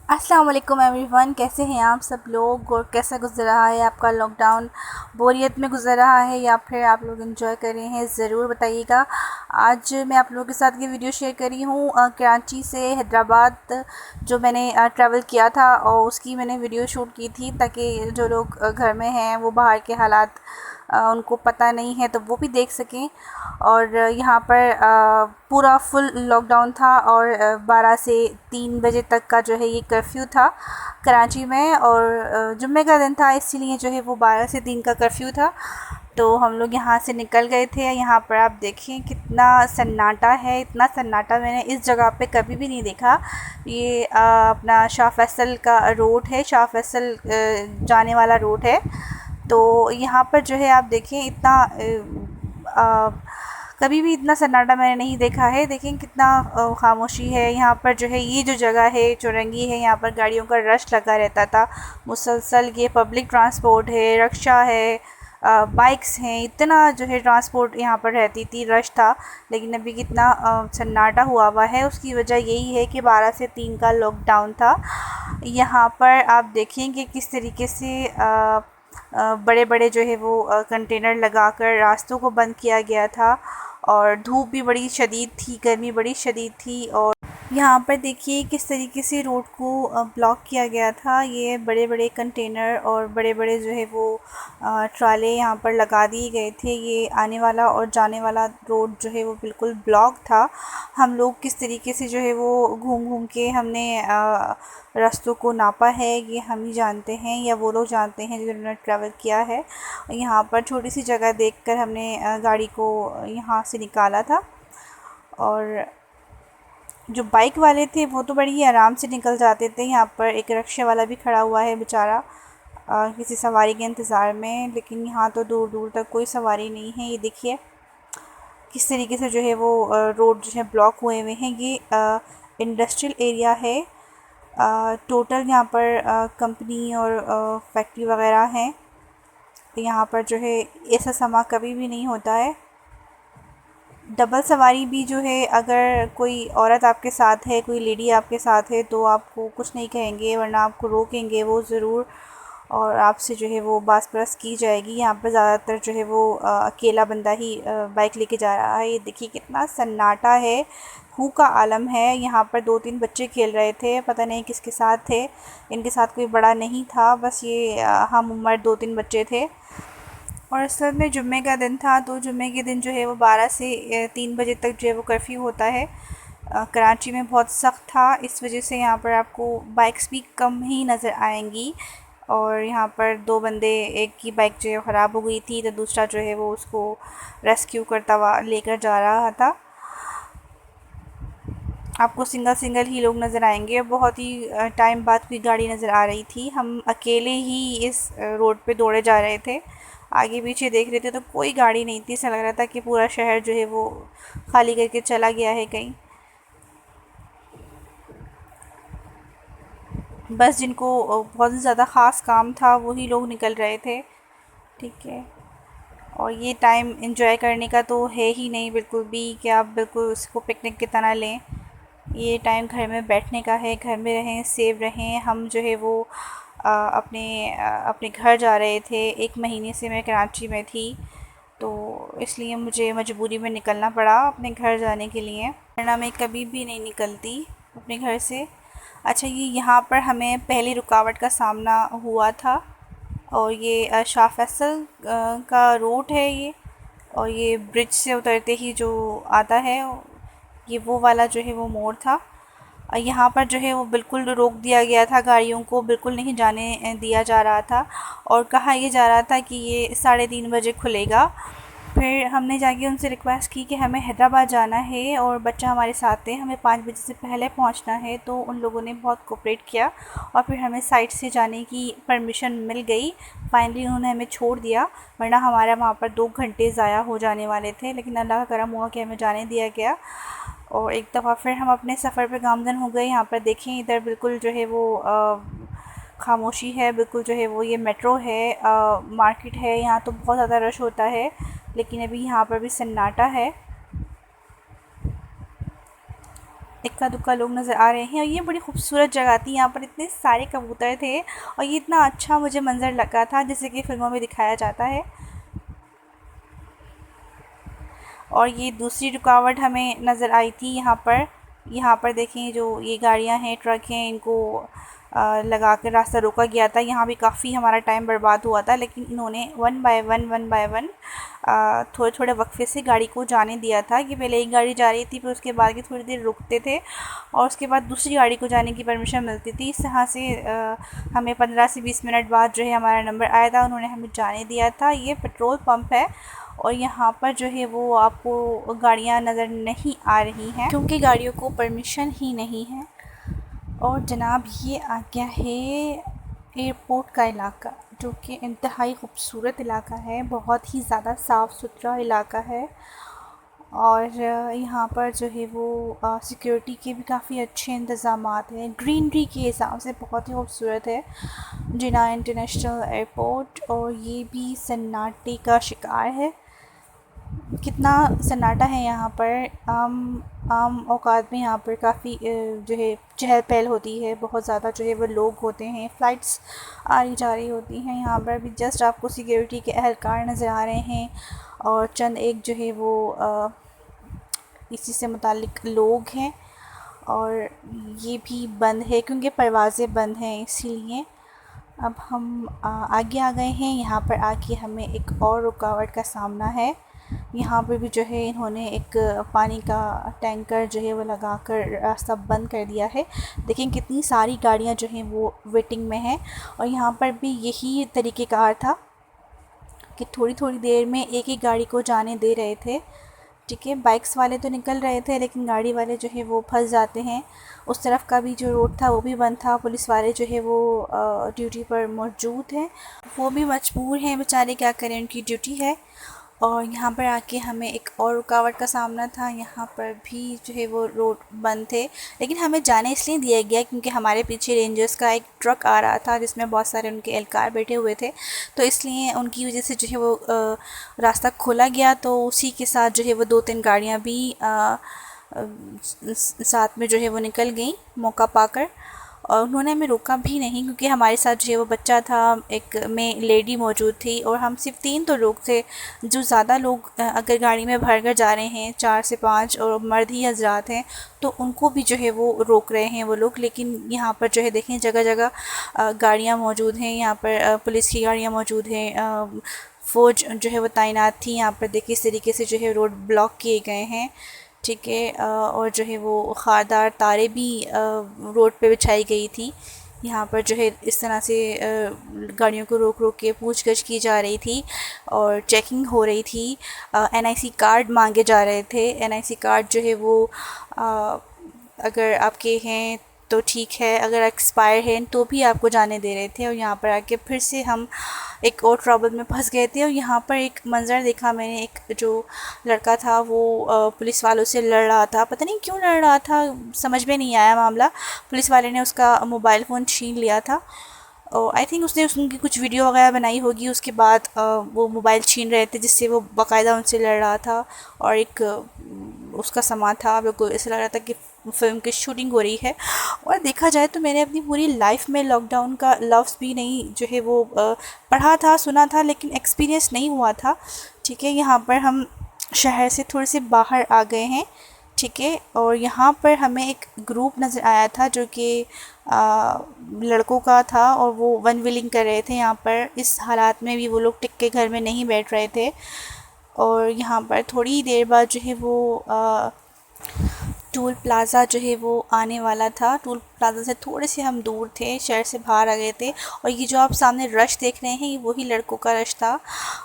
अस्सलाम वालेकुम एवरीवन, कैसे हैं आप सब लोग और कैसा गुजर रहा है आपका लॉकडाउन? बोरियत में गुजर रहा है या फिर आप लोग एंजॉय कर रहे हैं? ज़रूर बताइएगा। आज मैं आप लोगों के साथ ये वीडियो शेयर कर रही हूँ कराची से हैदराबाद जो मैंने ट्रैवल किया था और उसकी मैंने वीडियो शूट की थी ताकि जो लोग घर में हैं वो बाहर के हालात उनको पता नहीं है तो वो भी देख सकें। और यहाँ पर पूरा फुल लॉकडाउन था और 12 से 3 बजे तक का जो है ये कर्फ्यू था कराची में। और जुम्मे का दिन था इसीलिए जो है वो 12 से 3 का कर्फ्यू था। तो हम लोग यहाँ से निकल गए थे। यहाँ पर आप देखें कितना सन्नाटा है, इतना सन्नाटा मैंने इस जगह पे कभी भी नहीं देखा। ये अपना शाह फैसल का रोड है, शाह फैसल जाने वाला रोड है। तो यहाँ पर जो है आप देखें इतना कभी भी इतना सन्नाटा मैंने नहीं देखा है। देखें कितना खामोशी है यहाँ पर। जो है ये जो जगह है चौरंगी है, यहाँ पर गाड़ियों का रश लगा रहता था मुसलसल। ये पब्लिक ट्रांसपोर्ट है, रिक्शा है, बाइक्स हैं, इतना जो है ट्रांसपोर्ट यहाँ पर रहती थी, रश था। लेकिन अभी कितना सन्नाटा हुआ है, उसकी वजह यही है कि 12 से 3 का लॉकडाउन था। यहाँ पर आप देखेंगे किस तरीके से बड़े बड़े जो है वो कंटेनर लगाकर रास्तों को बंद किया गया था। और धूप भी बड़ी शदीद थी, गर्मी बड़ी शदीद थी। और यहाँ पर देखिए किस तरीके से रोड को ब्लॉक किया गया था। ये बड़े बड़े कंटेनर और बड़े बड़े जो है वो ट्राले यहाँ पर लगा दिए गए थे। ये आने वाला और जाने वाला रोड जो है वो बिल्कुल ब्लॉक था। हम लोग किस तरीके से जो है वो घूम घूम के हमने रास्तों को नापा है ये हम ही जानते हैं या वो लोग जानते हैं जिन्होंने ट्रैवल किया है। यहाँ पर छोटी सी जगह देखकर हमने गाड़ी को यहाँ से निकाला था। और जो बाइक वाले थे वो तो बड़ी ही आराम से निकल जाते थे। यहाँ पर एक रिक्शे वाला भी खड़ा हुआ है बेचारा किसी सवारी के इंतज़ार में। लेकिन यहाँ तो दूर दूर तक कोई सवारी नहीं है। ये देखिए किस तरीके से जो है वो रोड जो है ब्लॉक हुए हुए हैं। ये इंडस्ट्रियल एरिया है। टोटल यहाँ पर कंपनी और फैक्ट्री वगैरह हैं। यहाँ पर जो है ऐसा समा कभी भी नहीं होता है। डबल सवारी भी जो है, अगर कोई औरत आपके साथ है, कोई लेडी आपके साथ है तो आपको कुछ नहीं कहेंगे, वरना आपको रोकेंगे वो ज़रूर और आपसे जो है वो बात परस की जाएगी। यहाँ पर ज़्यादातर जो है वो अकेला बंदा ही बाइक लेके जा रहा है। ये देखिए कितना सन्नाटा है, हू का आलम है। यहाँ पर 2-3 बच्चे खेल रहे थे, पता नहीं किसके साथ थे। इनके साथ कोई बड़ा नहीं था, बस ये हम उम्र 2-3 बच्चे थे। और असल में जुम्मे का दिन था तो जुम्मे के दिन जो है वो 12 से 3 बजे तक जो है वो कर्फ्यू होता है। कराची में बहुत सख्त था, इस वजह से यहाँ पर आपको बाइक्स भी कम ही नज़र आएंगी। और यहाँ पर 2 बंदे, एक की बाइक जो है ख़राब हो गई थी तो दूसरा जो है वो उसको रेस्क्यू करता हुआ लेकर जा रहा था। आपको सिंगल सिंगल ही लोग नज़र आएंगे। बहुत ही टाइम बाद कोई गाड़ी नज़र आ रही थी। हम अकेले ही इस रोड पे दौड़े जा रहे थे, आगे पीछे देख रहे थे तो कोई गाड़ी नहीं थी। ऐसा लग रहा था कि पूरा शहर जो है वो खाली करके चला गया है कहीं। बस जिनको बहुत ज़्यादा ख़ास काम था वही लोग निकल रहे थे। ठीक है। और ये टाइम एंजॉय करने का तो है ही नहीं बिल्कुल भी कि आप बिल्कुल उसको पिकनिक की तरह लें। ये टाइम घर में बैठने का है, घर में रहें, सेव रहें। हम जो है वो अपने घर जा रहे थे। 1 महीने से मैं कराची में थी तो इसलिए मुझे मजबूरी में निकलना पड़ा अपने घर जाने के लिए, वरना मैं कभी भी नहीं निकलती अपने घर से। अच्छा, ये यहाँ पर हमें पहली रुकावट का सामना हुआ था। और ये शाह फैसल का रूट है ये। और ये ब्रिज से उतरते ही जो आता है ये वो वाला जो है वो मोड़ था। यहाँ पर जो है वो बिल्कुल रोक दिया गया था, गाड़ियों को बिल्कुल नहीं जाने दिया जा रहा था। और कहा ये जा रहा था कि ये 3:30 बजे खुलेगा। फिर हमने जाके उनसे रिक्वेस्ट की कि हमें हैदराबाद जाना है और बच्चा हमारे साथ है, हमें 5 बजे से पहले पहुंचना है। तो उन लोगों ने बहुत कोऑपरेट किया और फिर हमें साइट से जाने की परमिशन मिल गई। फाइनली उन्होंने हमें छोड़ दिया, वरना हमारा वहाँ पर 2 घंटे ज़ाया हो जाने वाले थे। लेकिन अल्लाह का करम हुआ कि हमें जाने दिया गया। और एक दफ़ा फिर हम अपने सफ़र पे गामज़न हो गए। यहाँ पर देखें इधर बिल्कुल जो है वो खामोशी है, बिल्कुल जो है वो ये मेट्रो है, मार्केट है। यहाँ तो बहुत ज़्यादा रश होता है, लेकिन अभी यहाँ पर भी सन्नाटा है। इक्का दुक्का लोग नज़र आ रहे हैं। और ये बड़ी खूबसूरत जगह थी, यहाँ पर इतने सारे कबूतर थे और ये इतना अच्छा मुझे मंज़र लगा था जैसे कि फ़िल्मों में दिखाया जाता है। और ये दूसरी रुकावट हमें नज़र आई थी यहाँ पर देखें, जो ये गाड़ियाँ हैं, ट्रक हैं, इनको लगा कर रास्ता रोका गया था। यहाँ भी काफ़ी हमारा टाइम बर्बाद हुआ था, लेकिन इन्होंने वन बाय वन थोड़े थोड़े वक्फे से गाड़ी को जाने दिया था कि पहले एक गाड़ी जा रही थी, फिर उसके बाद की थोड़ी देर रुकते थे और उसके बाद दूसरी गाड़ी को जाने की परमिशन मिलती थी। इस तरह से हमें 15 से 20 मिनट बाद जो है हमारा नंबर आया था, उन्होंने हमें जाने दिया था। ये पेट्रोल पंप है और यहाँ पर जो है वो आपको गाड़ियाँ नज़र नहीं आ रही हैं क्योंकि गाड़ियों को परमिशन ही नहीं है। और जनाब ये आ गया है एयरपोर्ट का इलाका, जो कि इंतहाई खूबसूरत इलाका है, बहुत ही ज़्यादा साफ़ सुथरा इलाका है। और यहाँ पर जो है वो सिक्योरिटी के भी काफ़ी अच्छे इंतज़ामात हैं। ग्रीनरी के हिसाब से बहुत ही खूबसूरत है जिना इंटरनेशनल एयरपोर्ट। और ये भी सन्नाटे का शिकार है, कितना सन्नाटा है यहाँ पर। आम औकात में यहाँ पर काफ़ी जो है चहल पहल होती है, बहुत ज़्यादा जो है वो लोग होते हैं, फ़्लाइट्स आ रही जा रही होती हैं। यहाँ पर भी जस्ट आपको सिक्योरिटी के एहलकार नज़र आ रहे हैं और चंद एक जो है वो इसी से मुतालिक लोग हैं। और ये भी बंद है क्योंकि परवाज़ें बंद हैं, इसीलिए। अब हम आगे आ गए हैं। यहाँ पर आके हमें एक और रुकावट का सामना है। यहाँ पर भी जो है इन्होंने एक पानी का टैंकर जो है वो लगाकर रास्ता बंद कर दिया है। देखें कितनी सारी गाड़ियाँ जो हैं वो वेटिंग में हैं। और यहाँ पर भी यही तरीक़ेकार था कि थोड़ी थोड़ी देर में एक एक गाड़ी को जाने दे रहे थे। ठीक है, बाइक्स वाले तो निकल रहे थे लेकिन गाड़ी वाले जो है वो फंस जाते हैं। उस तरफ का भी जो रोड था वो भी बंद था। पुलिस वाले जो है वो ड्यूटी पर मौजूद हैं, वो भी मजबूर हैं बेचारे, क्या करें, उनकी ड्यूटी है। और यहाँ पर आके हमें एक और रुकावट का सामना था। यहाँ पर भी जो है वो रोड बंद थे, लेकिन हमें जाने इसलिए दिया गया क्योंकि हमारे पीछे रेंजर्स का एक ट्रक आ रहा था जिसमें बहुत सारे उनके एहलकार बैठे हुए थे, तो इसलिए उनकी वजह से जो है वो रास्ता खोला गया। तो उसी के साथ जो है वो 2-3 गाड़ियाँ भी साथ में जो है वो निकल गई मौका पाकर। और उन्होंने हमें रोका भी नहीं क्योंकि हमारे साथ जो है वो बच्चा था, एक में लेडी मौजूद थी और हम सिर्फ 3 तो लोग थे। जो ज़्यादा लोग अगर गाड़ी में भर कर जा रहे हैं 4 से 5 और मर्द ही हजरात हैं, तो उनको भी जो है वो रोक रहे हैं वो लोग। लेकिन यहाँ पर जो है देखें जगह जगह गाड़ियाँ मौजूद हैं, यहाँ पर पुलिस की गाड़ियाँ मौजूद हैं, फ़ौज जो है वो तैनात थी। यहाँ पर देखिए इस तरीके से जो है रोड ब्लॉक किए गए हैं। ठीक है, और जो है वो ख़ारदार तारें भी रोड पे बिछाई गई थी। यहाँ पर जो है इस तरह से गाड़ियों को रोक रोक के पूछगछ की जा रही थी और चेकिंग हो रही थी। एनआईसी कार्ड मांगे जा रहे थे। एनआईसी कार्ड जो है वो अगर आपके हैं तो ठीक है, अगर एक्सपायर है तो भी आपको जाने दे रहे थे। और यहाँ पर आके फिर से हम एक और ट्रबल में फंस गए थे। और यहाँ पर एक मंज़र देखा मैंने, एक जो लड़का था वो पुलिस वालों से लड़ रहा था, पता नहीं क्यों लड़ रहा था, समझ में नहीं आया मामला। पुलिस वाले ने उसका मोबाइल फ़ोन छीन लिया था और आई थिंक उसने उनकी कुछ वीडियो वगैरह बनाई होगी। उसके बाद वो मोबाइल छीन रहे थे जिससे वो बाकायदा उनसे लड़ रहा था और एक उसका सामान था, बिल्कुल ऐसा लग रहा था कि फ़िल्म की शूटिंग हो रही है। और देखा जाए तो मैंने अपनी पूरी लाइफ में लॉकडाउन का लफ्ज़ भी नहीं जो है वो पढ़ा था, सुना था, लेकिन एक्सपीरियंस नहीं हुआ था। ठीक है, यहाँ पर हम शहर से थोड़े से बाहर आ गए हैं। ठीक है, और यहाँ पर हमें एक ग्रुप नज़र आया था जो कि लड़कों का था और वो वन व्हीलिंग कर रहे थे। यहाँ पर इस हालात में भी वो लोग टिक के घर में नहीं बैठ रहे थे। और यहाँ पर थोड़ी देर बाद जो है वो टोल प्लाज़ा जो है वो आने वाला था। टोल प्लाज़ा से थोड़े से हम दूर थे, शहर से बाहर आ गए थे। और ये जो आप सामने रश देख रहे हैं ये वही लड़कों का रश था।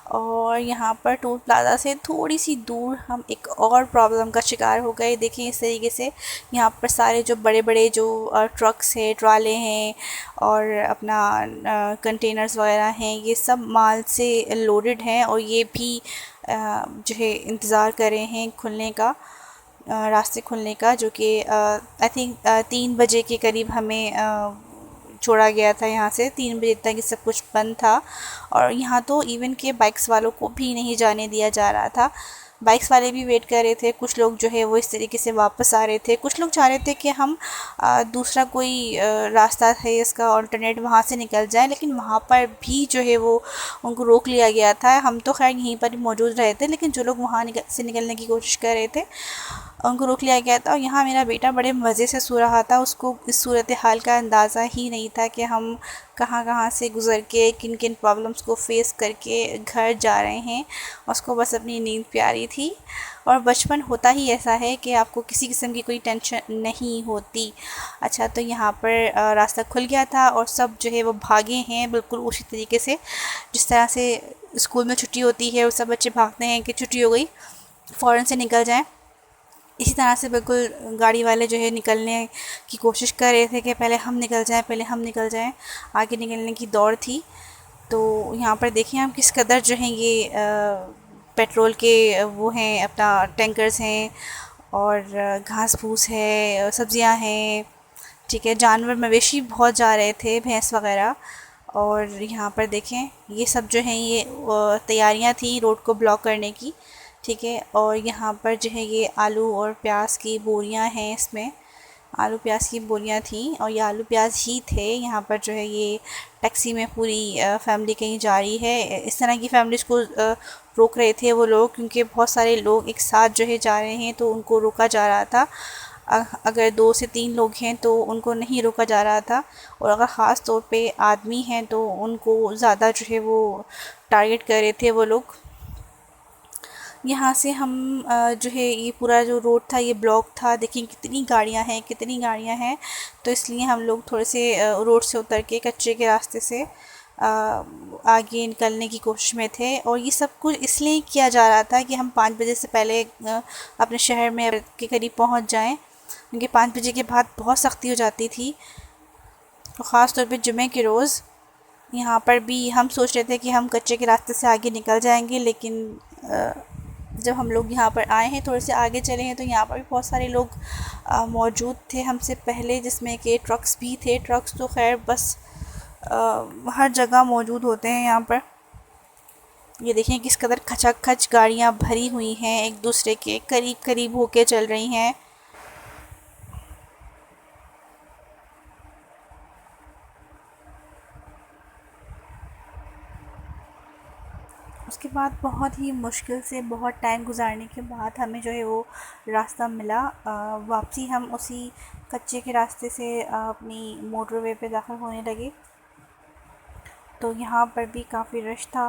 और यहाँ पर टोल प्लाज़ा से थोड़ी सी दूर हम एक और प्रॉब्लम का शिकार हो गए। देखिए इस तरीके से यहाँ पर सारे जो बड़े बड़े जो ट्रक्स हैं, ट्राले हैं और अपना कंटेनर्स वगैरह हैं, ये सब माल से लोडेड हैं और ये भी जो है इंतज़ार कर रहे हैं खुलने का, रास्ते खुलने का, जो कि आई थिंक 3 बजे के करीब हमें छोड़ा गया था। यहाँ से 3 बजे तक ये सब कुछ बंद था और यहाँ तो इवन के बाइक्स वालों को भी नहीं जाने दिया जा रहा था। बाइक्स वाले भी वेट कर रहे थे, कुछ लोग जो है वो इस तरीके से वापस आ रहे थे, कुछ लोग चाह रहे थे कि हम दूसरा कोई रास्ता है इसका ऑल्टरनेट वहाँ से निकल जाए, लेकिन वहाँ पर भी जो है वो उनको रोक लिया गया था। हम तो खैर यहीं पर ही मौजूद रहे थे, लेकिन जो लोग वहाँ से निकलने की कोशिश कर रहे थे उनको रोक लिया गया था। और यहाँ मेरा बेटा बड़े मज़े से सो रहा था, उसको इस सूरत हाल का अंदाज़ा ही नहीं था कि हम कहाँ कहाँ से गुज़र के किन किन प्रॉब्लम्स को फ़ेस करके घर जा रहे हैं। उसको बस अपनी नींद प्यारी थी। और बचपन होता ही ऐसा है कि आपको किसी किस्म की कोई टेंशन नहीं होती। अच्छा, तो यहाँ पर रास्ता खुल गया था और सब जो है वो भागे हैं बिल्कुल उसी तरीके से जिस तरह से स्कूल में छुट्टी होती है और सब बच्चे भागते हैं कि छुट्टी हो गई, फ़ौरन से निकल जाएं। इसी तरह से बिल्कुल गाड़ी वाले जो है निकलने की कोशिश कर रहे थे कि पहले हम निकल जाएं, पहले हम निकल जाएं। आगे निकलने की दौड़ थी। तो यहाँ पर देखें हम किस कदर जो हैं ये पेट्रोल के वो हैं, अपना टैंकर्स हैं और घास फूस है, सब्जियां हैं, ठीक है। जानवर मवेशी बहुत जा रहे थे, भैंस वगैरह। और यहाँ पर देखें ये सब जो हैं ये तैयारियां थी रोड को ब्लॉक करने की, ठीक है। और यहाँ पर जो है ये आलू और प्याज की बोरियां हैं, इसमें आलू प्याज की बोरियां थी और ये आलू प्याज ही थे। यहाँ पर जो है ये टैक्सी में पूरी फैमिली कहीं जा रही है। इस तरह की फैमिलीज को रोक रहे थे वो लोग, क्योंकि बहुत सारे लोग एक साथ जो है जा रहे हैं तो उनको रोका जा रहा था। अगर 2 से 3 लोग हैं तो उनको नहीं रोका जा रहा था, और अगर ख़ास तौर पे आदमी हैं तो उनको ज़्यादा जो है वो टारगेट कर रहे थे वो लोग। यहाँ से हम जो है ये पूरा जो रोड था ये ब्लॉक था। देखिए कितनी गाड़ियाँ हैं, कितनी गाड़ियाँ हैं। तो इसलिए हम लोग थोड़े से रोड से उतर के कच्चे के रास्ते से आगे निकलने की कोशिश में थे। और ये सब कुछ इसलिए किया जा रहा था कि हम 5 बजे से पहले अपने शहर में के करीब पहुँच जाएं, क्योंकि 5 बजे के बाद बहुत सख्ती हो जाती थी। तो ख़ास तौर पे जुमे के रोज़ यहाँ पर भी हम सोच रहे थे कि हम कच्चे के रास्ते से आगे निकल जाएंगे, लेकिन जब हम लोग यहाँ पर आए हैं, थोड़े से आगे चले हैं, तो यहाँ पर भी बहुत सारे लोग मौजूद थे हमसे पहले, जिसमें कि ट्रक्स भी थे। ट्रक्स तो खैर बस हर जगह मौजूद होते हैं यहाँ पर। ये देखें किस कदर खचाखच गाड़ियाँ भरी हुई हैं, एक दूसरे के करीब करीब होके चल रही हैं। उसके बाद बहुत ही मुश्किल से बहुत टाइम गुजारने के बाद हमें जो है वो रास्ता मिला। वापसी हम उसी कच्चे के रास्ते से अपनी मोटरवे पे दाखिल होने लगे। तो यहाँ पर भी काफ़ी रश था,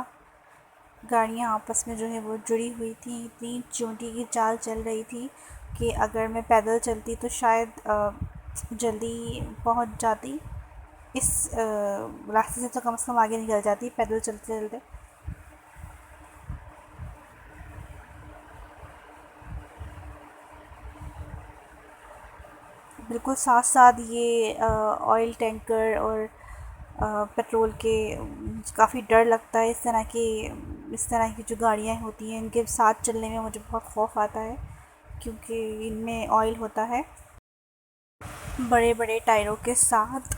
गाड़ियाँ आपस में जो है वो जुड़ी हुई थी। इतनी चोटी की चाल चल रही थी कि अगर मैं पैदल चलती तो शायद जल्दी पहुँच जाती। इस रास्ते से तो कम से कम आगे निकल जाती पैदल चलते चलते। बिल्कुल साथ साथ ये ऑयल टैंकर और पेट्रोल के काफ़ी डर लगता है। इस तरह की जो गाड़ियाँ होती हैं इनके साथ चलने में मुझे बहुत खौफ आता है, क्योंकि इनमें ऑयल होता है। बड़े बड़े टायरों के साथ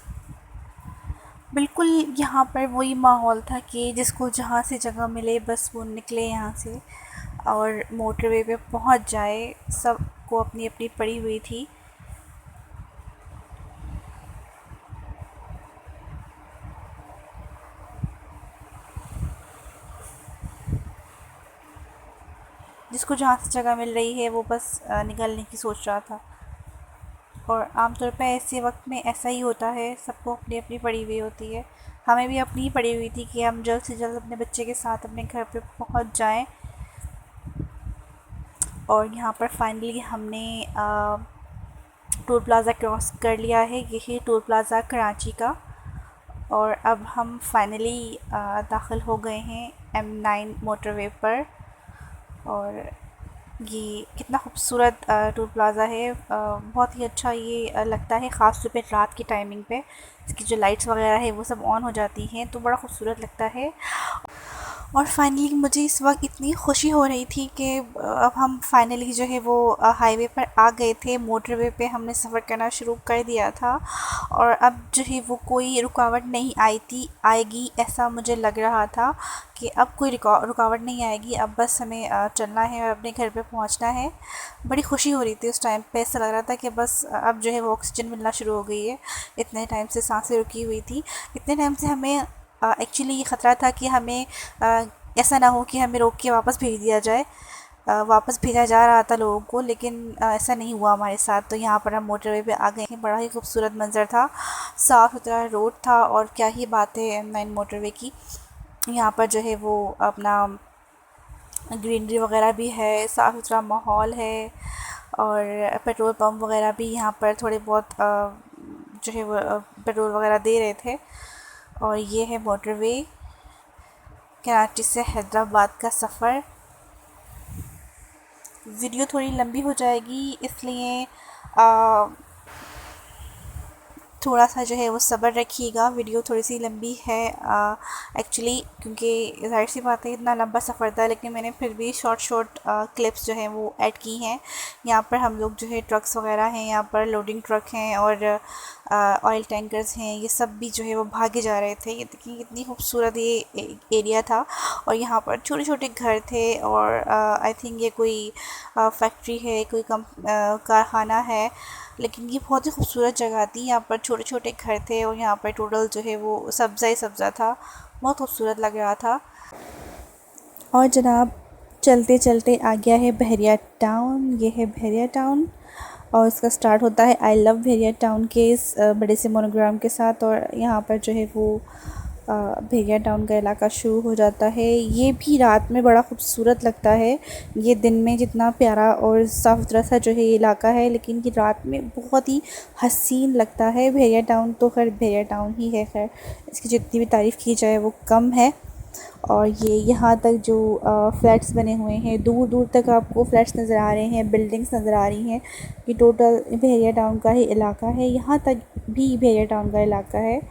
बिल्कुल यहाँ पर वही माहौल था कि जिसको जहाँ से जगह मिले बस वो निकले यहाँ से और मोटरवे पे पहुँच जाए। सबको अपनी अपनी पड़ी हुई थी। जिसको जहाँ से जगह मिल रही है वो बस निकलने की सोच रहा था। और आमतौर पे ऐसे वक्त में ऐसा ही होता है, सबको अपनी अपनी पड़ी हुई होती है। हमें भी अपनी ही पड़ी हुई थी कि हम जल्द से जल्द अपने बच्चे के साथ अपने घर पे पहुंच जाएं। और यहाँ पर फाइनली हमने टोल प्लाज़ा क्रॉस कर लिया है। यही टोल प्लाज़ा कराची का। और अब हम फाइनली दाखिल हो गए हैं M9 मोटरवे पर। और ये कितना खूबसूरत टोल प्लाज़ा है, बहुत ही अच्छा ये लगता है, ख़ास तौर पे रात की टाइमिंग पे इसकी जो लाइट्स वगैरह है वो सब ऑन हो जाती हैं तो बड़ा खूबसूरत लगता है। और फाइनली मुझे इस वक्त इतनी खुशी हो रही थी कि अब हम फाइनली जो है वो हाईवे पर आ गए थे, मोटरवे पे हमने सफ़र करना शुरू कर दिया था। और अब जो है वो कोई रुकावट नहीं आएगी ऐसा मुझे लग रहा था कि अब कोई रुकावट नहीं आएगी, अब बस हमें चलना है और अपने घर पे पहुंचना है। बड़ी खुशी हो रही थी उस टाइम पे, ऐसा लग रहा था कि बस अब जो है वो ऑक्सीजन मिलना शुरू हो गई है। इतने टाइम से सांसें रुकी हुई थी, इतने टाइम से हमें एक्चुअली ये ख़तरा था कि हमें ऐसा ना हो कि हमें रोक के वापस भेज दिया जाए। वापस भेजा जा रहा था लोगों को, लेकिन ऐसा नहीं हुआ हमारे साथ। तो यहाँ पर हम मोटरवे पे आ गए हैं। बड़ा ही खूबसूरत मंज़र था, साफ़ सुथरा रोड था, और क्या ही बात है M9 मोटरवे की। यहाँ पर जो है वो अपना ग्रीनरी वगैरह भी है, साफ़ सुथरा माहौल है, और पेट्रोल पंप वगैरह भी यहाँ पर थोड़े बहुत जो है वो पेट्रोल वगैरह दे रहे थे। और ये है मोटरवे, कराची से हैदराबाद का सफ़र। वीडियो थोड़ी लंबी हो जाएगी, इसलिए थोड़ा सा जो है वो सब्र रखिएगा। वीडियो थोड़ी सी लंबी है एक्चुअली, क्योंकि ज़ाहिर सी बात है इतना लंबा सफ़र था, लेकिन मैंने फिर भी शॉर्ट क्लिप्स जो हैं वो ऐड की हैं। यहाँ पर हम लोग जो है ट्रक्स वगैरह हैं, यहाँ पर लोडिंग ट्रक हैं और ऑयल टैंकर्स हैं, ये सब भी जो है वो भागे जा रहे थे। ये देखिए कितनी खूबसूरत ये एरिया था, और यहाँ पर छोटे छोटे घर थे, और आई थिंक ये कोई फैक्ट्री है, कोई कारखाना है, लेकिन ये बहुत ही खूबसूरत जगह थी। यहाँ पर छोटे छोटे घर थे, और यहाँ पर टोटल जो है वो सब्ज़ा ही सब्ज़ा था, बहुत खूबसूरत लग रहा था। और जनाब चलते चलते आ गया है बहरिया टाउन। ये है बहरिया टाउन, और इसका स्टार्ट होता है आई लव बहरिया टाउन के इस बड़े से मोनोग्राम के साथ, और यहाँ पर जो है वो बहरिया टाउन का इलाका शुरू हो जाता है। ये भी रात में बड़ा खूबसूरत लगता है। ये दिन में जितना प्यारा और साफ़ सुथरा सा जो है ये इलाका है, लेकिन ये रात में बहुत ही हसीन लगता है। बहरिया टाउन तो खैर बहरिया टाउन ही है, खैर इसकी जितनी भी तारीफ़ की जाए वो कम है। और ये यहाँ तक जो फ्लैट्स बने हुए हैं, दूर दूर तक आपको फ्लैट्स नज़र आ रहे हैं, बिल्डिंग्स नज़र आ रही हैं। ये टोटल बहरिया टाउन का ही इलाका है, यहाँ तक भी बहरिया टाउन का इलाका है।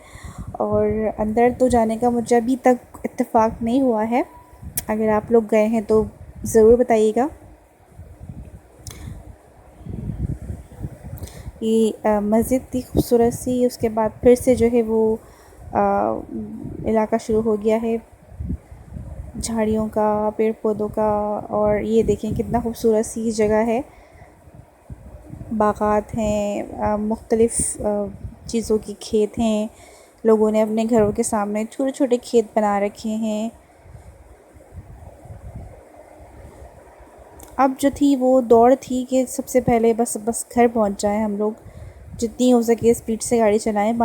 और अंदर तो जाने का मुझे अभी तक इत्तेफाक नहीं हुआ है, अगर आप लोग गए हैं तो ज़रूर बताइएगा। ये मस्जिद थी खूबसूरत सी, उसके बाद फिर से जो है वो इलाका शुरू हो गया है झाड़ियों का, पेड़ पौधों का। और ये देखें कितना खूबसूरत सी जगह है, बागात हैं, मुख्तलिफ़ चीज़ों की खेत हैं, लोगों ने अपने घरों के सामने छोटे छोटे खेत बना रखे हैं। अब जो थी वो दौड़ थी कि सबसे पहले बस घर पहुंच जाएं हम लोग, जितनी हो सके स्पीड से गाड़ी चलाएं।